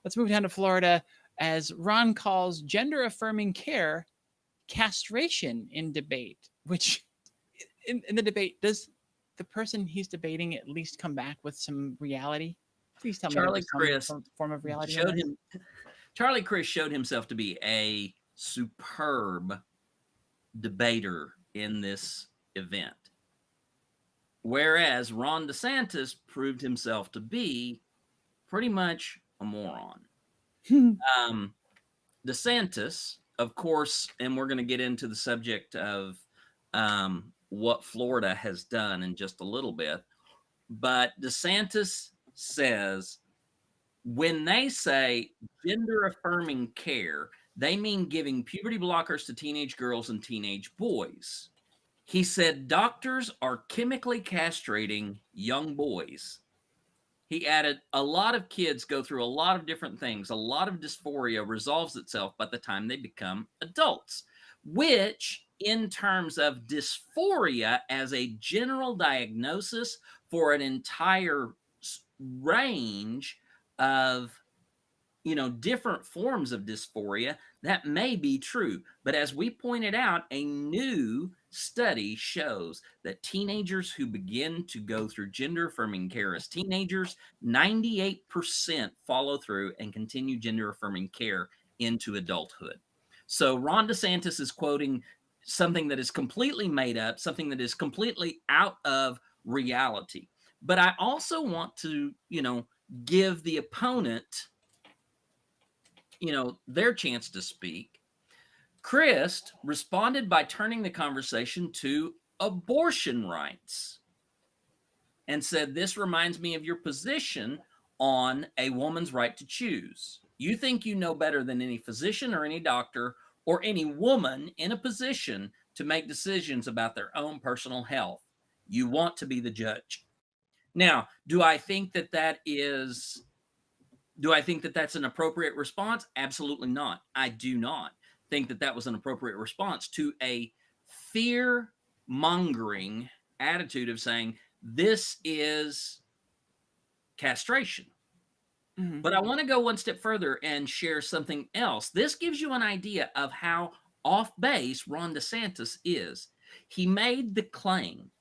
let's move down to Florida as Ron calls gender-affirming care castration in debate, which in the debate, does the person he's debating at least come back with some reality? Please tell me there Charlie was some Crist form of reality in showed this. him. Charlie Crist showed himself to be a superb debater in this event, whereas Ron DeSantis proved himself to be pretty much a moron. Um, DeSantis, of course, and we're going to get into the subject of what Florida has done in just a little bit, but DeSantis says when they say gender affirming care, they mean giving puberty blockers to teenage girls and teenage boys. He said doctors are chemically castrating young boys. He added, a lot of kids go through a lot of different things. A lot of dysphoria resolves itself by the time they become adults, which, in terms of dysphoria as a general diagnosis for an entire range of different forms of dysphoria, that may be true. But as we pointed out, a new study shows that teenagers who begin to go through gender affirming care as teenagers, 98% follow through and continue gender affirming care into adulthood. So Ron DeSantis is quoting something that is completely made up, something that is completely out of reality. But I also want to, give the opponent their chance to speak. Crist responded by turning the conversation to abortion rights and said, this reminds me of your position on a woman's right to choose. You think you know better than any physician or any doctor or any woman in a position to make decisions about their own personal health. You want to be the judge. Now, do I think that that's an appropriate response? Absolutely not. I do not think that that was an appropriate response to a fear-mongering attitude of saying, this is castration. Mm-hmm. But I want to go one step further and share something else. This gives you an idea of how off base Ron DeSantis is. He made the claim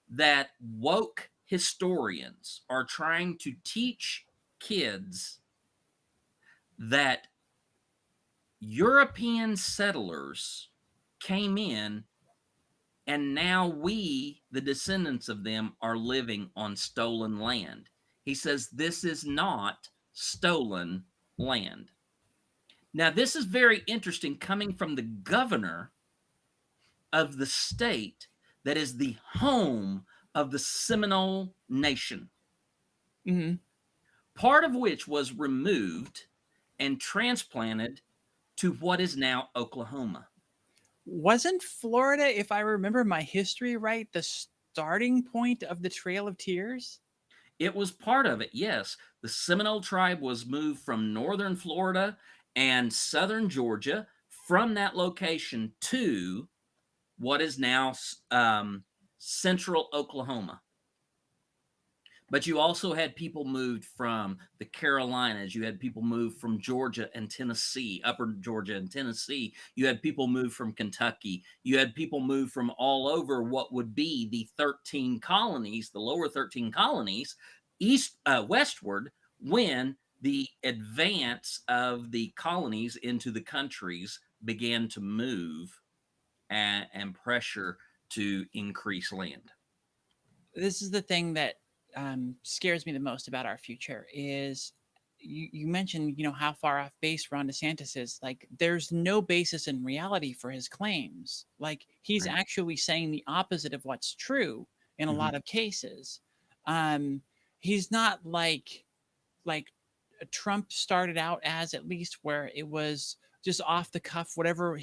that woke historians are trying to teach kids that European settlers came in and now we, the descendants of them, are living on stolen land. He says this is not stolen land. Now, this is very interesting coming from the governor of the state that is the home of the Seminole Nation. Mm-hmm. Part of which was removed and transplanted to what is now Oklahoma. Wasn't Florida, if I remember my history right, the starting point of the Trail of Tears? It was part of it, yes. The Seminole tribe was moved from northern Florida and southern Georgia from that location to what is now central Oklahoma. But you also had people moved from the Carolinas. You had people moved from Georgia and Tennessee, upper Georgia and Tennessee. You had people moved from Kentucky. You had people moved from all over what would be the 13 colonies, the lower 13 colonies, westward, when the advance of the colonies into the countries began to move and pressure to increase land. This is the thing that scares me the most about our future is you mentioned, how far off base Ron DeSantis is. Like, there's no basis in reality for his claims. Like, he's Right. actually saying the opposite of what's true in a Mhm. lot of cases. He's not like Trump started out as, at least, where it was just off the cuff, whatever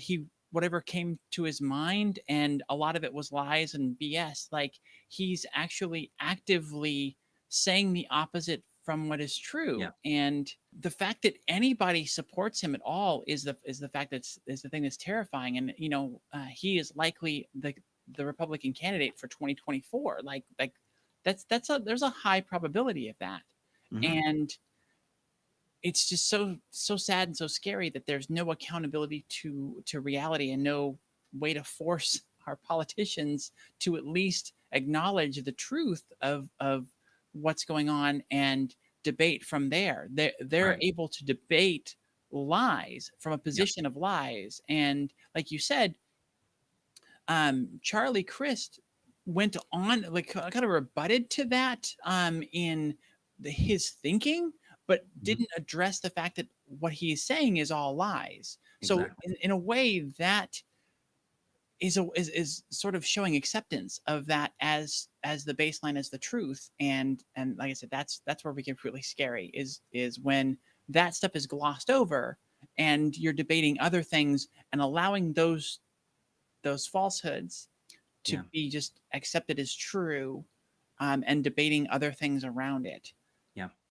came to his mind, and a lot of it was lies and BS. Like, he's actually actively saying the opposite from what is true. Yeah. And the fact that anybody supports him at all is the fact that's is the thing that's terrifying. And he is likely the Republican candidate for 2024. There's a high probability of that. Mhm. And it's just so sad and so scary that there's no accountability to reality and no way to force our politicians to at least acknowledge the truth of what's going on and debate from there. They're Right. able to debate lies from a Yep. position of lies, and like you said, Charlie Crist went on, like, kind of rebutted to that, in his thinking, but Mhm. didn't address the fact that what he's saying is all lies. So Exactly. in a way, that is sort of showing acceptance of that as the baseline, as the truth. And like I said, that's where we get really scary, is when that stuff is glossed over and you're debating other things and allowing those falsehoods to Yeah. be just accepted as true, and debating other things around it. Yeah.